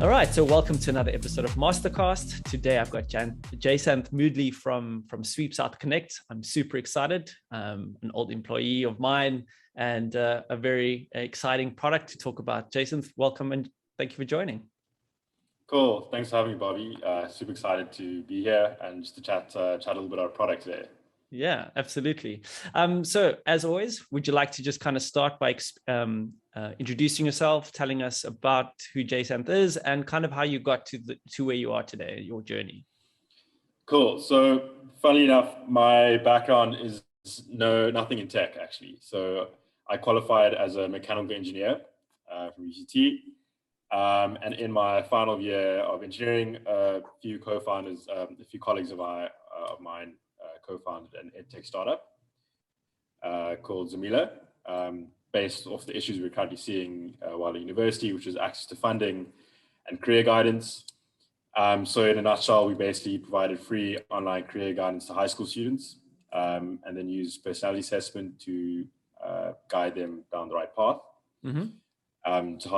All right, so welcome to another episode of Mastercast. Today I've got Jasanth Moodley from SweepSouth Connect. I'm super excited, an old employee of mine, and a very exciting product to talk about. Jasanth, welcome and thank you for joining. Cool, thanks for having me, Bobby. Super excited to be here and just to chat a little bit about our product today. Yeah, absolutely. So as always, would you like to just kind of start by introducing yourself, telling us about who Jasanth is and kind of how you got to where you are today, your journey? Cool. So funnily enough, my background is nothing in tech, actually. So I qualified as a mechanical engineer from UCT. And in my final year of engineering, a few co-founders, a few colleagues of mine co-founded an edtech startup called Zamila, based off the issues we're currently seeing while at university, which is access to funding and career guidance. So in a nutshell, we basically provided free online career guidance to high school students, and then use personality assessment to guide them down the right path, to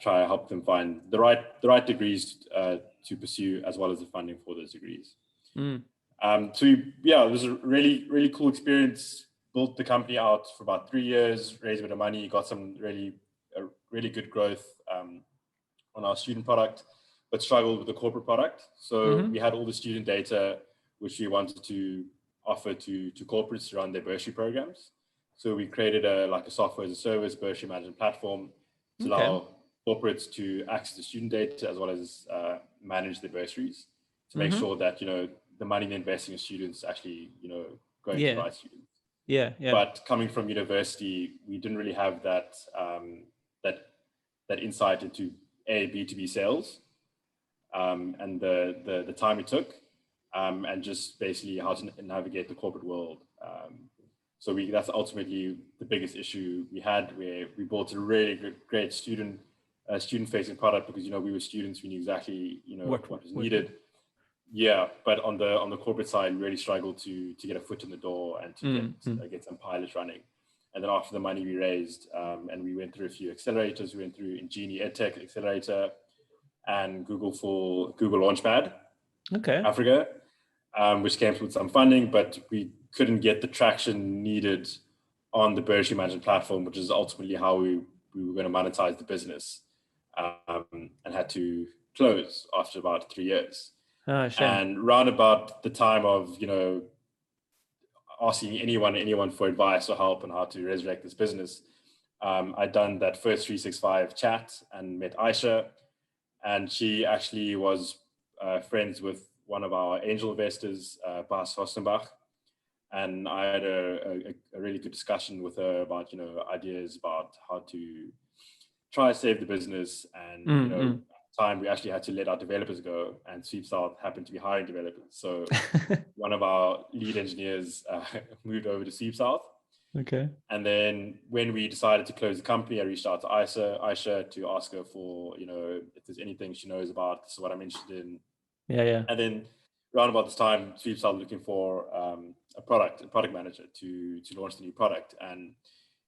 help them find the right degrees to pursue, as well as the funding for those degrees. So it was a really cool experience. Built the company out for about 3 years, raised a bit of money, got some really good growth on our student product, but struggled with the corporate product. So we had all the student data, which we wanted to offer to corporates to run their bursary programs. So we created a software as a service bursary management platform to allow corporates to access the student data as well as manage the bursaries to make sure that, the money they're investing in students actually, going to the right students. Yeah. But coming from university, we didn't really have that that insight into B2B sales, and the time it took, and just basically how to navigate the corporate world. So that's ultimately the biggest issue we had, where we built a really great student-facing product because we were students, we knew exactly what was needed. Yeah, but on the corporate side, we really struggled to get a foot in the door and to get some pilots running. And then after the money we raised, and we went through a few accelerators, we went through Ingenie EdTech Accelerator and Google Launchpad, Africa, which came with some funding, but we couldn't get the traction needed on the bursary management platform, which is ultimately how we were going to monetize the business, and had to close after about 3 years. And round about the time of, asking anyone for advice or help on how to resurrect this business, I'd done that first 365 chat and met Aisha, and she actually was friends with one of our angel investors, Bas Hostenbach. And I had a really good discussion with her about, ideas about how to try to save the business. And, time we actually had to let our developers go, and SweepSouth happened to be hiring developers. So one of our lead engineers moved over to SweepSouth. Okay. And then when we decided to close the company, I reached out to Aisha to ask her for, if there's anything she knows about, this is what I'm interested in. Yeah. And then around about this time, SweepSouth looking for a product manager to launch the new product. And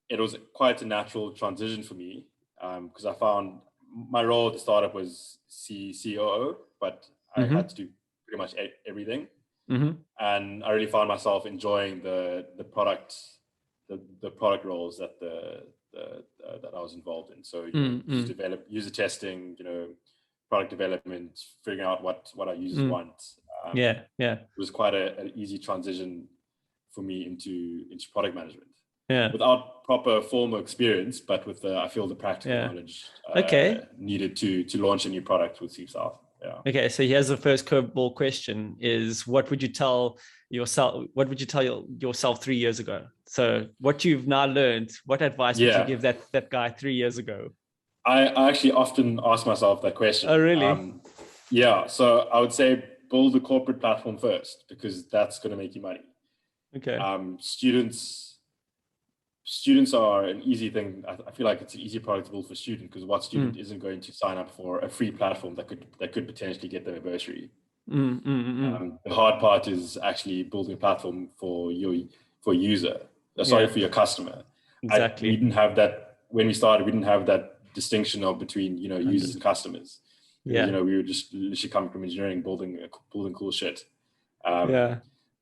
it was quite a natural transition for me, because I found my role at the startup was COO, but I had to do pretty much everything. And I really found myself enjoying the product roles that that I was involved in. So user testing, product development, figuring out what our users want. It was quite an easy transition for me into product management. Without proper formal experience, but with I feel the practical knowledge needed to launch a new product with SweepSouth. Okay, so here's the first curveball question: is what would you tell yourself? What would you tell yourself 3 years ago? So what you've now learned, what advice would you give that guy 3 years ago? I actually often ask myself that question. Oh, really? So I would say build a corporate platform first, because that's going to make you money. Okay. Students are an easy thing. I feel like it's an easy product to build for student, because what student isn't going to sign up for a free platform that could potentially get them a bursary? The hard part is actually building a platform for your user. For your customer. Exactly. We didn't have that when we started. We didn't have that distinction between users and customers. because, Yeah. we were just literally coming from engineering, building cool shit. Yeah.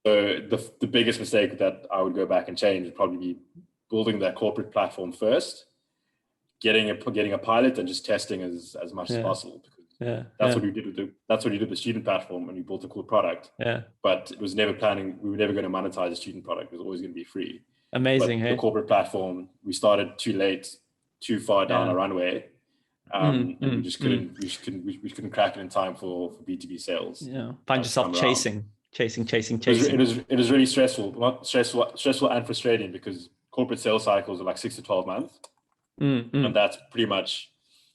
So the biggest mistake that I would go back and change would probably be building that corporate platform first, getting a pilot and just testing as much as possible, because that's what we did with the student platform, and we built a cool product. Yeah. But it was never we were never going to monetize the student product. It was always going to be free. Amazing. But Hey. the corporate platform, we started too late, too far down a runway. And we just couldn't crack it in time for B2B sales. Yeah. Find yourself chasing. It was really stressful and frustrating, because corporate sales cycles are like 6 to 12 months. And that's pretty much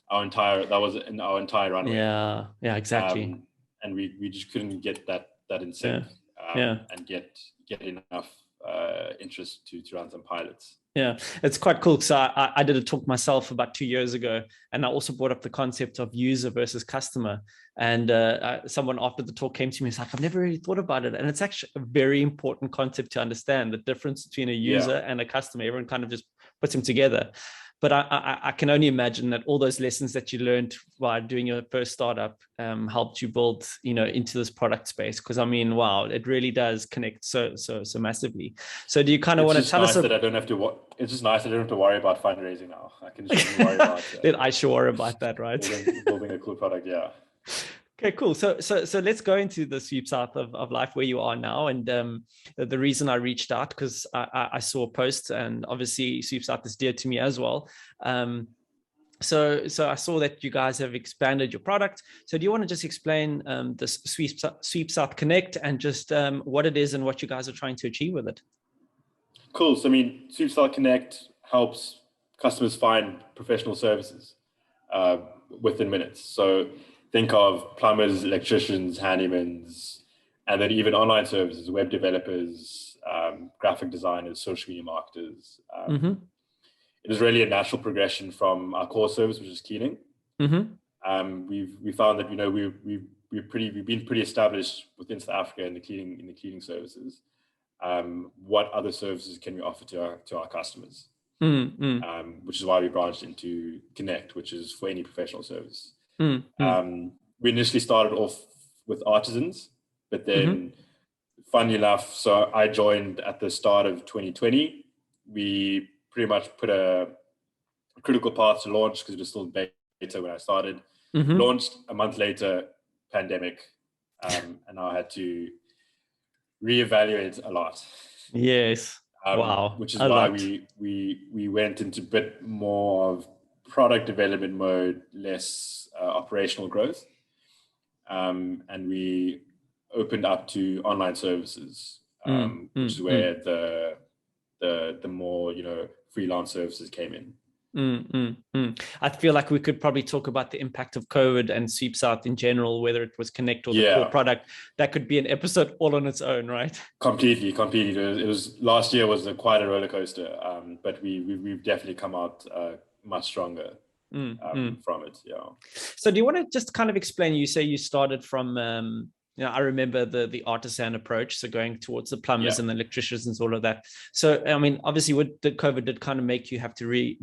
our entire runway. Yeah, exactly. And we just couldn't get that in sync, and get enough interest to run some pilots. Yeah, it's quite cool. So I did a talk myself about 2 years ago, and I also brought up the concept of user versus customer. And someone after the talk came to me and was like, I've never really thought about it. And it's actually a very important concept to understand, the difference between a user and a customer. Everyone kind of just puts them together. But I can only imagine that all those lessons that you learned while doing your first startup helped you build, into this product space. Because I mean, wow, it really does connect so massively. So do you kind of want to tell us? It's just nice that I don't have to worry about fundraising now. I can just worry about Then I should worry about that, right? building a cool product, yeah. Okay, cool. So let's go into the SweepSouth of life, where you are now. And the reason I reached out, because I saw a post, and obviously SweepSouth is dear to me as well. So I saw that you guys have expanded your product. So do you want to just explain the SweepSouth Connect, and just what it is and what you guys are trying to achieve with it? Cool. So I mean, SweepSouth Connect helps customers find professional services within minutes. So think of plumbers, electricians, handymans, and then even online services, web developers, graphic designers, social media marketers. It is really a natural progression from our core service, which is cleaning. We found that we've been pretty established within South Africa in the cleaning services. What other services can we offer to our customers? Which is why we branched into Connect, which is for any professional service. We initially started off with artisans, but then funnily enough, so I joined at the start of 2020. We pretty much put a critical path to launch, because it was still beta when I started. Launched a month later, pandemic, and I had to reevaluate a lot. Yes. Wow. Which is why we went into a bit more of product development mode, less operational growth, and we opened up to online services, which is where the more freelance services came in. I feel like we could probably talk about the impact of COVID and SweepSouth in general, whether it was Connect or the core product. That could be an episode all on its own, right? Completely. It was last year was quite a roller coaster, but we've definitely come out much stronger from it. Yeah. So do you want to just kind of explain? You say you started from I remember the artisan approach, so going towards the plumbers and the electricians and all of that. So, I mean, obviously what the COVID did kind of make you have to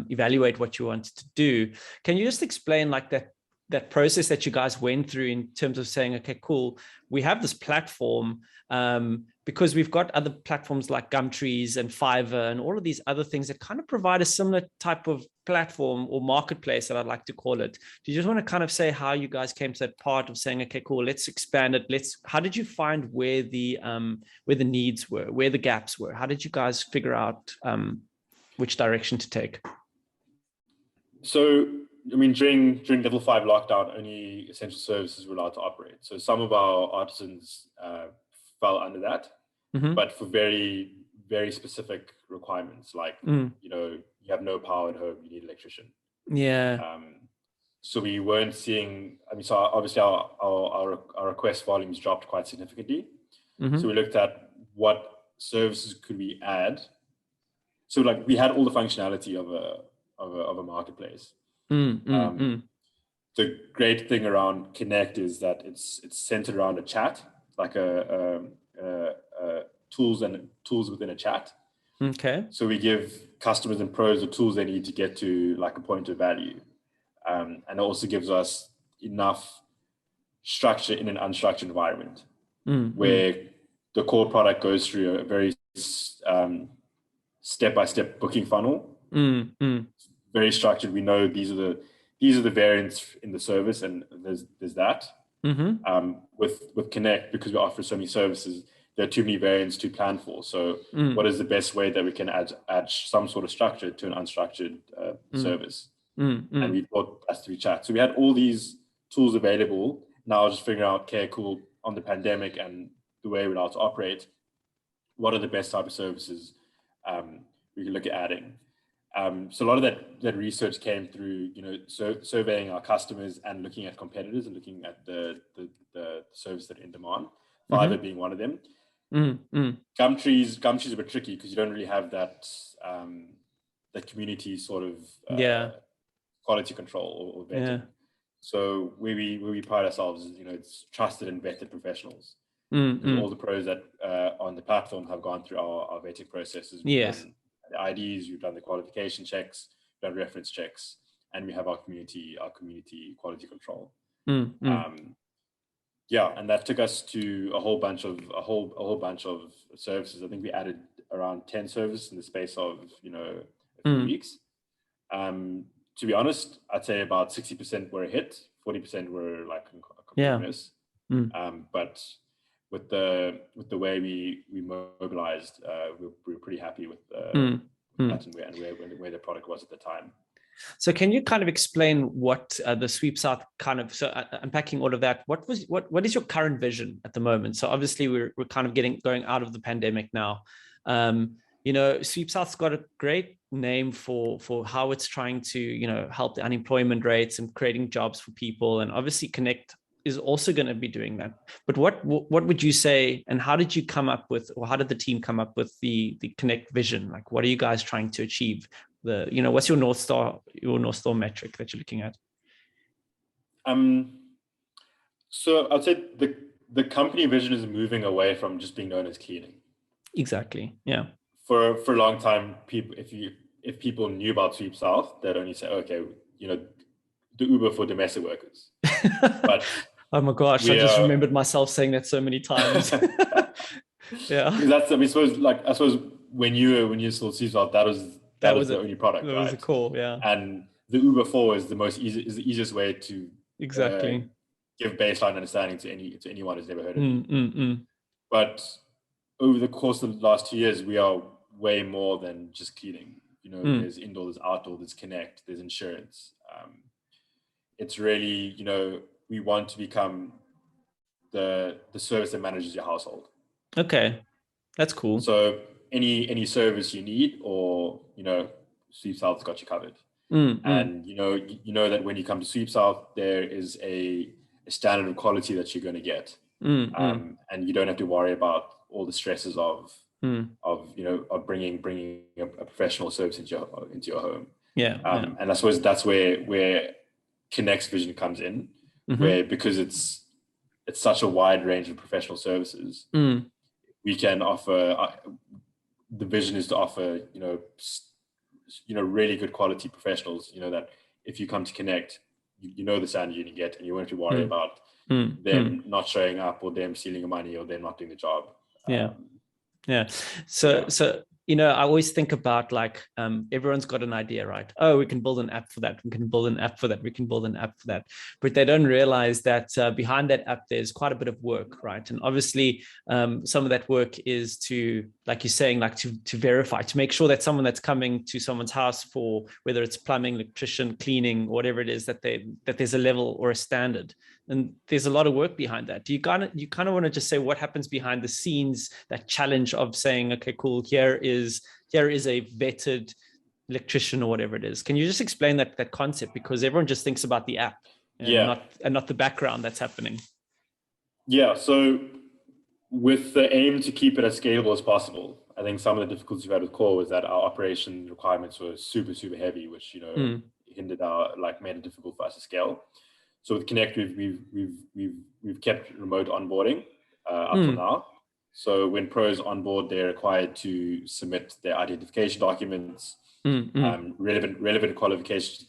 evaluate what you wanted to do. Can you just explain like that process that you guys went through in terms of saying, okay, cool, we have this platform, because we've got other platforms like Gumtrees and Fiverr and all of these other things that kind of provide a similar type of platform or marketplace, that I'd like to call it. Do you just want to kind of say how you guys came to that part of saying, okay, cool, let's expand it. How did you find where the needs were, where the gaps were? How did you guys figure out which direction to take? So, I mean, during level 5 lockdown, only essential services were allowed to operate. So some of our artisans fell under that, but for very, very specific requirements, like, you have no power at home, you need an electrician. Yeah. So we weren't seeing, so obviously our request volumes dropped quite significantly. So we looked at what services could we add. So like we had all the functionality of a marketplace. The great thing around Connect is that it's centered around a chat, like tools within a chat. Okay. So we give customers and pros the tools they need to get to like a point of value, and it also gives us enough structure in an unstructured environment where mm. the core product goes through a very step-by-step booking funnel, very structured. We know these are the variants in the service, and there's that. With Connect, because we offer so many services, there are too many variants to plan for. So what is the best way that we can add some sort of structure to an unstructured service? And we thought that's through chat. So we had all these tools available. Now just figuring out, okay, cool, on the pandemic and the way we're allowed to operate, what are the best type of services we can look at adding? So a lot of that research came through, surveying our customers and looking at competitors and looking at the services that are in demand. Fiverr being one of them. Gumtree's a bit tricky because you don't really have that community sort of quality control or vetting. So where we pride ourselves is, it's trusted and vetted professionals. All the pros that on the platform have gone through our vetting processes. We've done the IDs, we've done the qualification checks, we've done reference checks, and we have our community quality control. And that took us to a whole bunch of services. I think we added around 10 services in the space of a few weeks. To be honest, I'd say about 60% were a hit, 40% were like a complete miss. But with the way we mobilized, we were pretty happy with that and where the product was at the time. So can you kind of explain what the SweepSouth kind of, so unpacking all of that, what is your current vision at the moment? So obviously we're kind of going out of the pandemic now. SweepSouth's got a great name for how it's trying to, help the unemployment rates and creating jobs for people. And obviously Connect is also going to be doing that. But what would you say, and how did you come up with, or how did the team come up with the Connect vision? Like, what are you guys trying to achieve? What's your North Star metric that you're looking at? So I'd say the company vision is moving away from just being known as cleaning. Exactly. Yeah. For a long time, if people knew about SweepSouth, they'd only say, okay, the Uber for domestic workers. But oh my gosh, I just remembered myself saying that so many times. Yeah. That's, I suppose when you saw SweepSouth, that was the only product. That was a call, yeah. And the Uber 4 is the easiest way to exactly give baseline understanding to anyone who's never heard of it. But over the course of the last 2 years, we are way more than just cleaning. There's indoor, there's outdoor, there's Connect, there's insurance. It's really, we want to become the service that manages your household. Okay, that's cool. So any service you need, or SweepSouth's got you covered. And you know that when you come to SweepSouth, there is a standard of quality that you're going to get, and you don't have to worry about all the stresses of bringing a professional service into your home. And I suppose that's where Connect's vision comes in, where because it's such a wide range of professional services, we can offer. The vision is to offer, really good quality professionals. That if you come to Connect, you know the standard you're going to get, and you won't have to worry about them not showing up, or them stealing your money, or them not doing the job. So I always think about everyone's got an idea, right? Oh, we can build an app for that. We can build an app for that. We can build an app for that. But they don't realize that behind that app, there's quite a bit of work, right? And obviously, some of that work is to, like you're saying, to verify, to make sure that someone that's coming to someone's house for whether it's plumbing, electrician, cleaning, whatever it is, that there's a level or a standard. And there's a lot of work behind that. Do you kind of want to just say what happens behind the scenes, that challenge of saying, okay, cool, here is a vetted electrician or whatever it is. Can you just explain that concept? Because everyone just thinks about the app and not the background that's happening. Yeah. So with the aim to keep it as scalable as possible, I think some of the difficulties we had with Core was that our operation requirements were super, super heavy, which, hindered made it difficult for us to scale. So with Connect, we've kept remote onboarding up till now. So when pros onboard, they're required to submit their identification documents, relevant qualifications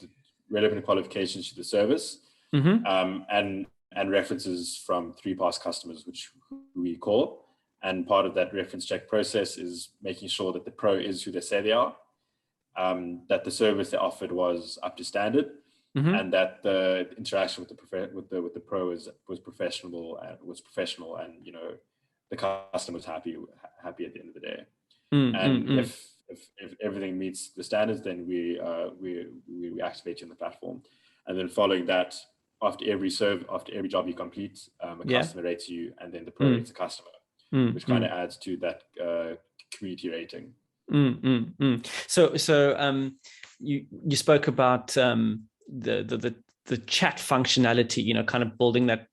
to the service. and references from 3 past customers, which we call. And part of that reference check process is making sure that the pro is who they say they are, that the service they offered was up to standard, and that the interaction with the pro was professional, and the customer was happy at the end of the day. If everything meets the standards, then we activate you in the platform, and then following that, after every job you complete, a customer rates you, and then the pro rates the customer, which kind of adds to that community rating. So you spoke about the chat functionality, kind of building that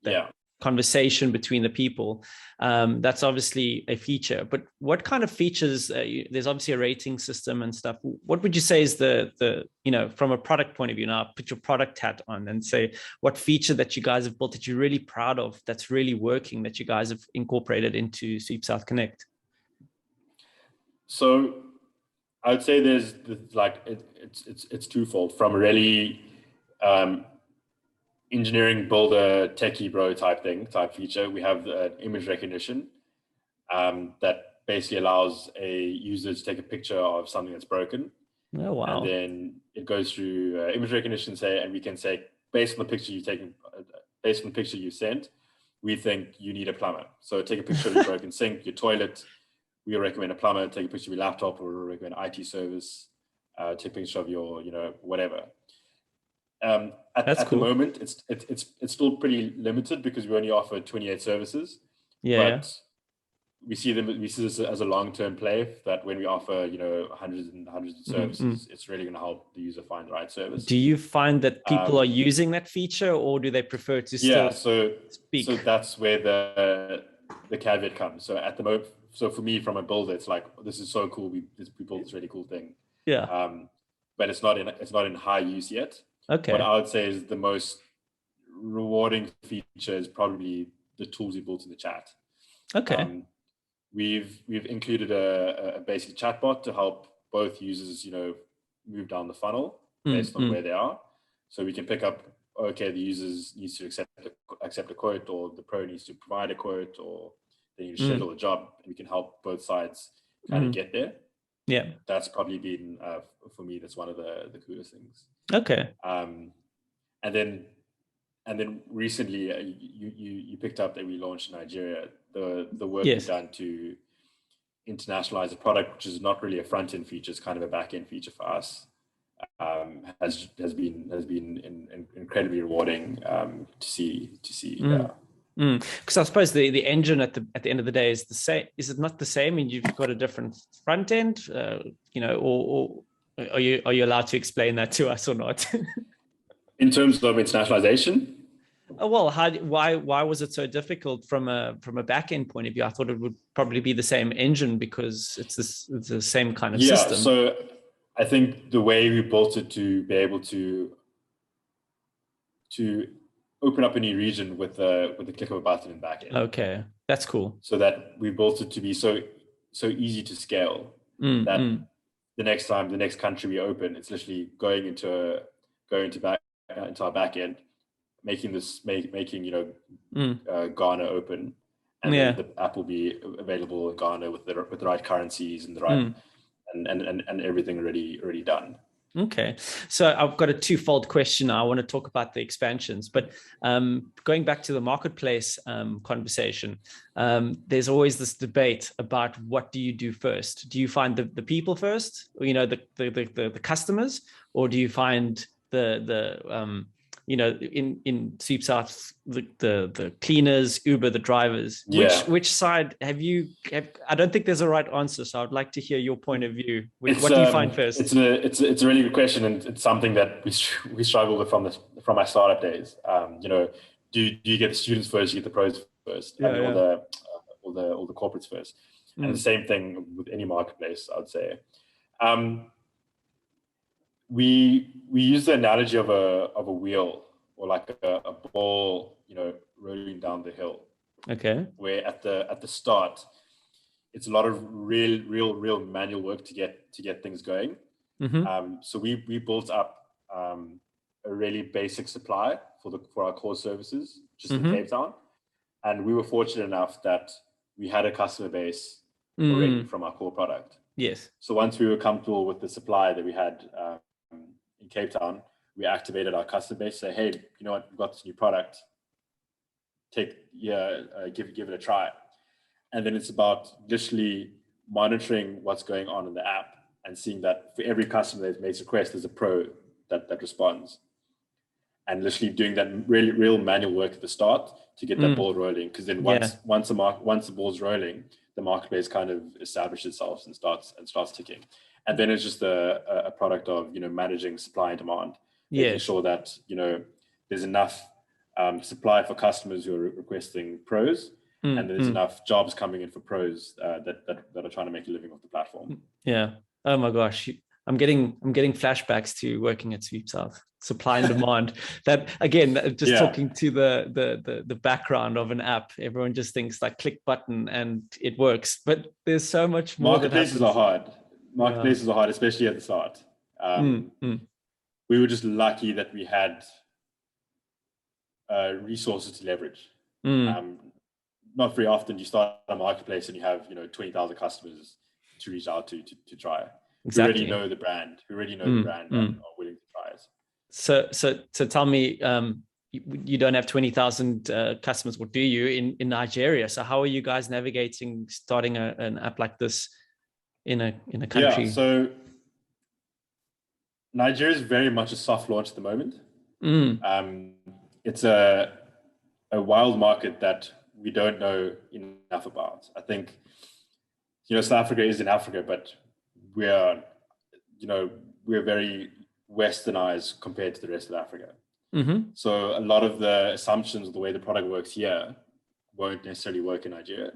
conversation between the people. That's obviously a feature, but what kind of features, there's obviously a rating system and stuff. What would you say is the from a product point of view, now put your product hat on and say what feature that you guys have built that you're really proud of, that's really working, that you guys have incorporated into SweepSouth Connect? So I would say it's twofold. From a really engineering builder, techie bro type feature, we have image recognition that basically allows a user to take a picture of something that's broken. Oh, wow. And then it goes through image recognition, and we can say, based on the picture you've taken, based on the picture you sent, we think you need a plumber. So take a picture of your broken sink, your toilet. We recommend a plumber. Take a picture of your laptop, or recommend IT service. Take a picture of your, whatever. At cool. the moment, it's still pretty limited because we only offer 28 services. But we see this as a long-term play, that when we offer hundreds and hundreds of services, it's really going to help the user find the right service. Do you find that people are using that feature, or do they prefer to still speak? So that's where the caveat comes. So at the moment, so for me, from a builder, it's like, this is so cool. We built this really cool thing. But it's not in high use yet. Okay. What I would say is the most rewarding feature is probably the tools we built in the chat. Okay. We've included a basic chatbot to help both users, move down the funnel based on where they are. So we can pick up, okay, the users needs to accept a quote, or the pro needs to provide a quote, or they need to schedule a job, and we can help both sides kind of get there. Yeah. That's probably been, for me, that's one of the coolest things. Okay. And then recently, you picked up that we launched in Nigeria. The work we've done to internationalize the product, which is not really a front end feature, it's kind of a back end feature for us, has been incredibly rewarding to see. Because I suppose the engine at the end of the day is the same. Is it not the same? I mean, you've got a different front end, or are you allowed to explain that to us or not? In terms of internationalization? Well, why was it so difficult from a back end point of view? I thought it would probably be the same engine because it's the same kind of system. Yeah, so I think the way we built it to be able to open up a new region with the click of a button in back end. Okay, that's cool. So that we built it to be so easy to scale that the next country we open, it's literally going into our back end, making Ghana open, and then the app will be available in Ghana with the right currencies and the right and everything already done. Okay, so I've got a twofold question. I want to talk about the expansions, but going back to the marketplace conversation, there's always this debate about what do you do first? Do you find the people first, the customers, or do you find in SweepSouth, the cleaners, Uber, the drivers? Which side have you? I don't think there's a right answer, so I'd like to hear your point of view. What do you find first? It's a really good question, and it's something that we struggle with from our startup days. Do you get the students first? You get the pros first, all the corporates first, and the same thing with any marketplace, I would say. We use the analogy of a wheel, or like a ball, rolling down the hill. Okay. Where at the start, it's a lot of real manual work to get things going. So we built up a a really basic supply for our core services, just in Mm-hmm. Cape Town. And we were fortunate enough that we had a customer base already from our core product. Yes. So once we were comfortable with the supply that we had in Cape Town, we activated our customer base, say, hey, you know what, we've got this new product. Give it a try. And then it's about literally monitoring what's going on in the app and seeing that for every customer that makes a request, there's a pro that responds. And literally doing that real manual work at the start to get that ball rolling. Because then once the ball's rolling, the marketplace kind of establishes itself and starts ticking. And then it's just a product of, you know, managing supply and demand, making sure that, you know, there's enough supply for customers who are requesting pros, and there's enough jobs coming in for pros that are trying to make a living off the platform. Yeah. Oh my gosh, I'm getting flashbacks to working at SweepSouth. Supply and demand. That again, just talking to the background of an app, everyone just thinks like click button and it works, but there's so much more. Marketplaces are hard. Marketplaces are hard, especially at the start. We were just lucky that we had resources to leverage. Not very often you start a marketplace and you have, you know, 20,000 customers to reach out to try. Exactly. We already know the brand. And are willing to try it. So tell me, you don't have 20,000 customers, or do you in Nigeria? So how are you guys navigating starting an app like this in a country? Yeah, so Nigeria is very much a soft launch at the moment. It's a wild market that we don't know enough about. I think, you know, South Africa is in Africa, but we're very westernized compared to the rest of Africa. So a lot of the assumptions of the way the product works here won't necessarily work in Nigeria.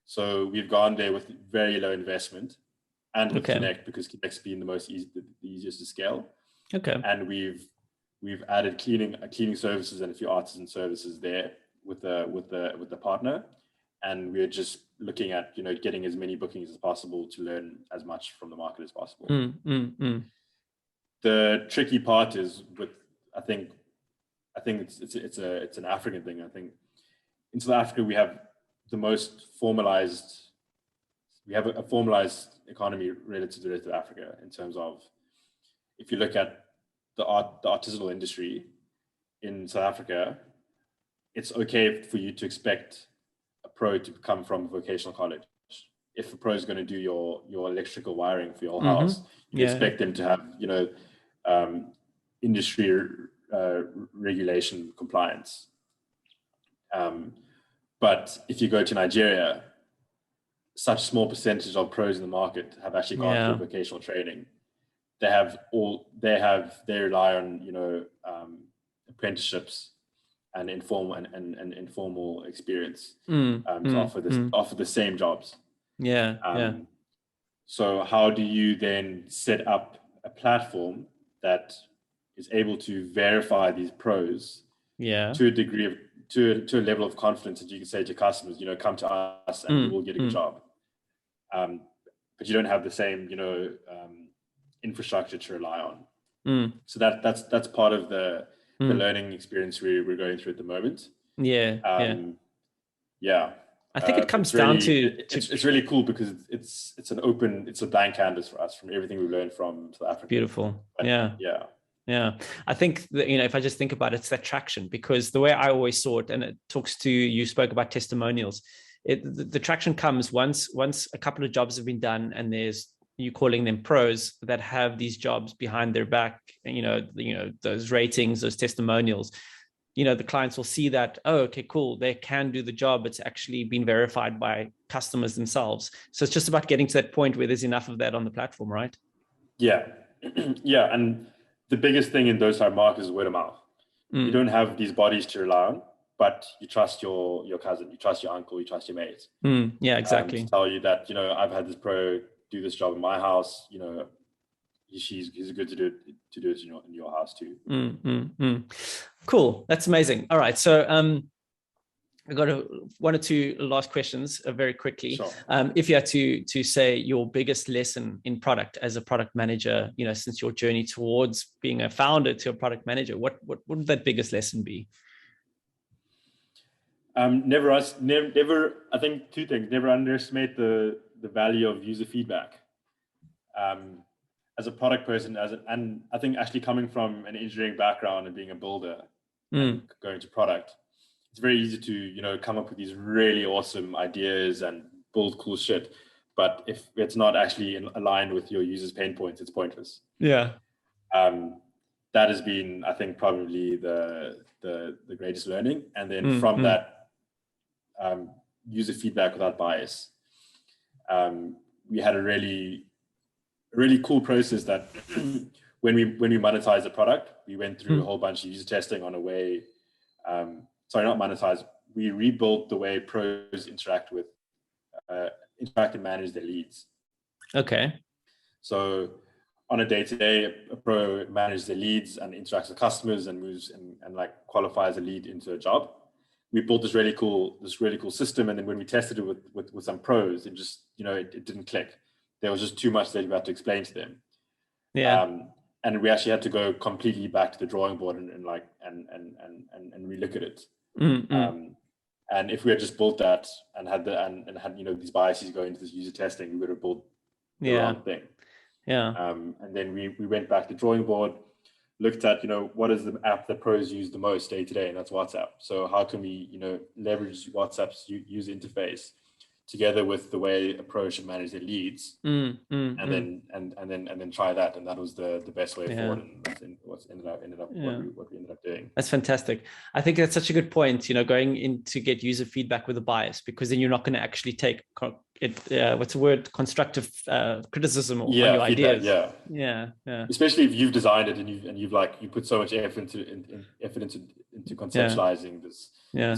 So we've gone there with very low investment and with Connect, because Connect's been the easiest to scale. And we've added cleaning services and a few artisan services there with the partner. And we're just looking at, you know, getting as many bookings as possible to learn as much from the market as possible. The tricky part is I think it's an African thing. I think in South Africa we have a formalized economy relative to the rest of Africa, in terms of, if you look at the artisanal industry in South Africa, it's okay for you to expect a pro to come from a vocational college. If a pro is going to do your electrical wiring for your house, you expect them to have, you know, industry regulation compliance. But if you go to Nigeria, such a small percentage of pros in the market have actually gone through vocational training. They rely on, you know, apprenticeships and informal experience to offer the same jobs. So how do you then set up a platform that is able to verify these pros to a degree of to a level of confidence that you can say to customers, you know, come to us and we will get a good job. But you don't have the same, you know, infrastructure to rely on. So that's part of the learning experience we're going through at the moment. I think it comes it's really cool, because it's a blank canvas for us from everything we've learned from South Africa. Beautiful. Yeah. I think that, you know, if I just think about it, it's that traction, because the way I always saw it, and it talks to, you spoke about testimonials, the traction comes once a couple of jobs have been done, and there's, you calling them pros that have these jobs behind their back, and you know those ratings, those testimonials, you know, the clients will see that, oh, okay, cool, they can do the job. It's actually been verified by customers themselves. So it's just about getting to that point where there's enough of that on the platform, right? Yeah. And the biggest thing in those type of markets is word of mouth. You don't have these bodies to rely on, but you trust your cousin, you trust your uncle, you trust your mate. Yeah, exactly. To tell you that, you know, I've had this pro do this job in my house, you know, he's good to do it in your house too. Cool. That's amazing. All right. So I got one or two last questions very quickly. Sure. If you had to say your biggest lesson in product as a product manager, since your journey towards being a founder to a product manager, what would that biggest lesson be? Never. I think two things. Never underestimate the value of user feedback. As a product person, and I think actually coming from an engineering background and being a builder and going to product, it's very easy to come up with these really awesome ideas and build cool shit. But if it's not actually aligned with your users' pain points, it's pointless. Yeah. That has been, I think, probably the greatest learning. And then from that, user feedback without bias. We had a really cool process that when we monetized the product, we went through a whole bunch of user testing on a way. Sorry, not monetize. We rebuilt the way pros interact and manage their leads. Okay. So on a day-to-day, a pro manages their leads and interacts with customers and moves and like qualifies a lead into a job. We built this really cool system, and then when we tested it with some pros, it just it didn't click. There was just too much that we had to explain to them. Yeah. And we actually had to go completely back to the drawing board and relook at it. And if we had just built that and had these biases go into this user testing, we would have built the wrong thing. Yeah. And then we went back to the drawing board, looked at what is the app that pros use the most day to day, and that's WhatsApp. So how can we leverage WhatsApp's user interface together with the way a pro should manage their leads, and then try that, and that was the best way forward, and that's what we ended up doing. That's fantastic. I think that's such a good point. Going in to get user feedback with a bias, because then you're not going to actually take what's the word, constructive criticism on your ideas. Yeah. Especially if you've designed it and you put so much effort into conceptualizing this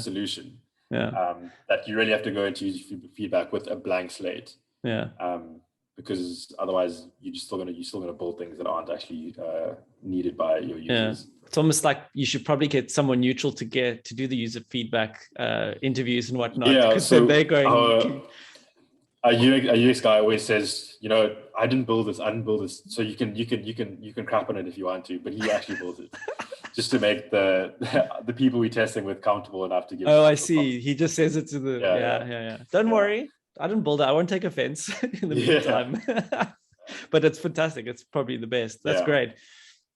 solution. That you really have to go into user feedback with a blank slate. Because otherwise you're still gonna build things that aren't actually needed by your users. It's almost like you should probably get someone neutral to do the user feedback interviews and whatnot. Because so they're going. A UX guy always says, I didn't build this. So you can crap on it if you want to, but he actually built it. Just to make the people we're testing with comfortable enough to give. Oh, I see. He just says it to the. Yeah. Don't worry, I didn't build it. I won't take offense in the meantime. But it's fantastic. It's probably the best. That's great.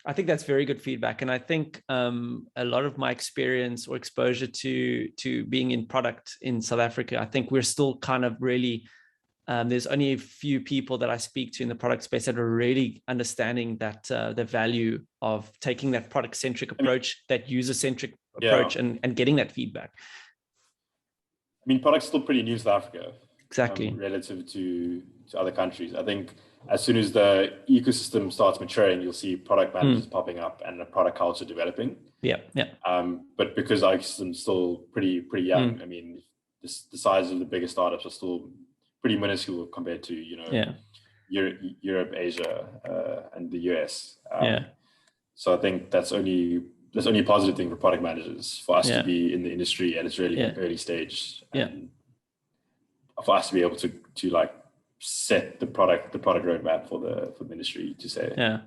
I think that's very good feedback, and I think a lot of my experience or exposure to being in product in South Africa, I think we're still kind of really. There's only a few people that I speak to in the product space that are really understanding that the value of taking that product-centric approach, that user-centric approach, and getting that feedback. I mean, product's still pretty new in South Africa. Exactly. Relative to other countries. I think as soon as the ecosystem starts maturing, you'll see product managers popping up and a product culture developing. Yeah. But because our ecosystem's still pretty young, I mean, the size of the bigger startups are still pretty minuscule compared to Europe, Asia, and the US. So I think that's only a positive thing for product managers, for us to be in the industry, and it's really early stage. And for us to be able to like set the product roadmap for the industry, to say.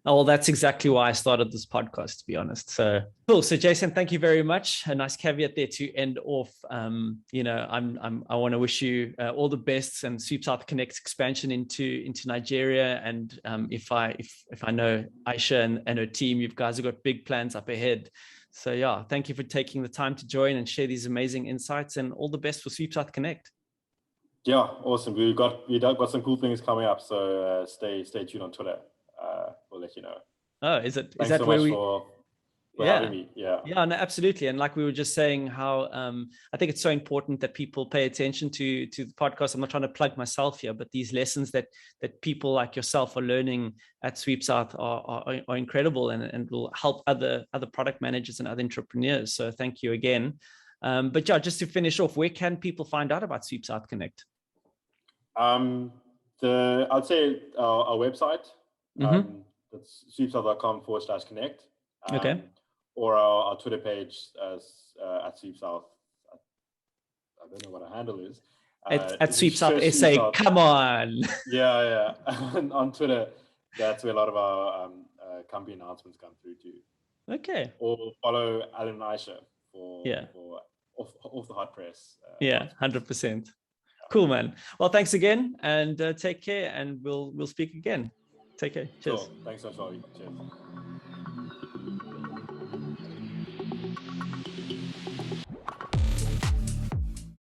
Oh, well, that's exactly why I started this podcast, to be honest. So cool. So Jason, thank you very much. A nice caveat there to end off. I want to wish you all the best and SweepSouth Connect expansion into Nigeria. And if I know Aisha and her team, you guys have got big plans up ahead. So thank you for taking the time to join and share these amazing insights, and all the best for SweepSouth Connect. Yeah, awesome. We've got some cool things coming up. So stay tuned on Twitter. We'll let you know. Oh, is that so where much we? For having me. Yeah, no, absolutely. And like we were just saying, how I think it's so important that people pay attention to the podcast. I'm not trying to plug myself here, but these lessons that people like yourself are learning at SweepSouth are incredible, and will help other product managers and other entrepreneurs. So thank you again. But just to finish off, where can people find out about SweepSouth Connect? I'd say our website. That's sweepsouth.com/connect. Okay. Or our Twitter page at SweepSouth I don't know what her handle is. At it's SweepSouth just SA, SweepSouth. come on. Yeah. On Twitter, that's where a lot of our company announcements come through to. Okay. Or follow Alan and Aisha for Yeah. off the hot press. Yeah, 100%. Cool, man. Well, thanks again, and take care, and we'll speak again. Take care. Cheers. Cool. Thanks so much, Ollie. Cheers.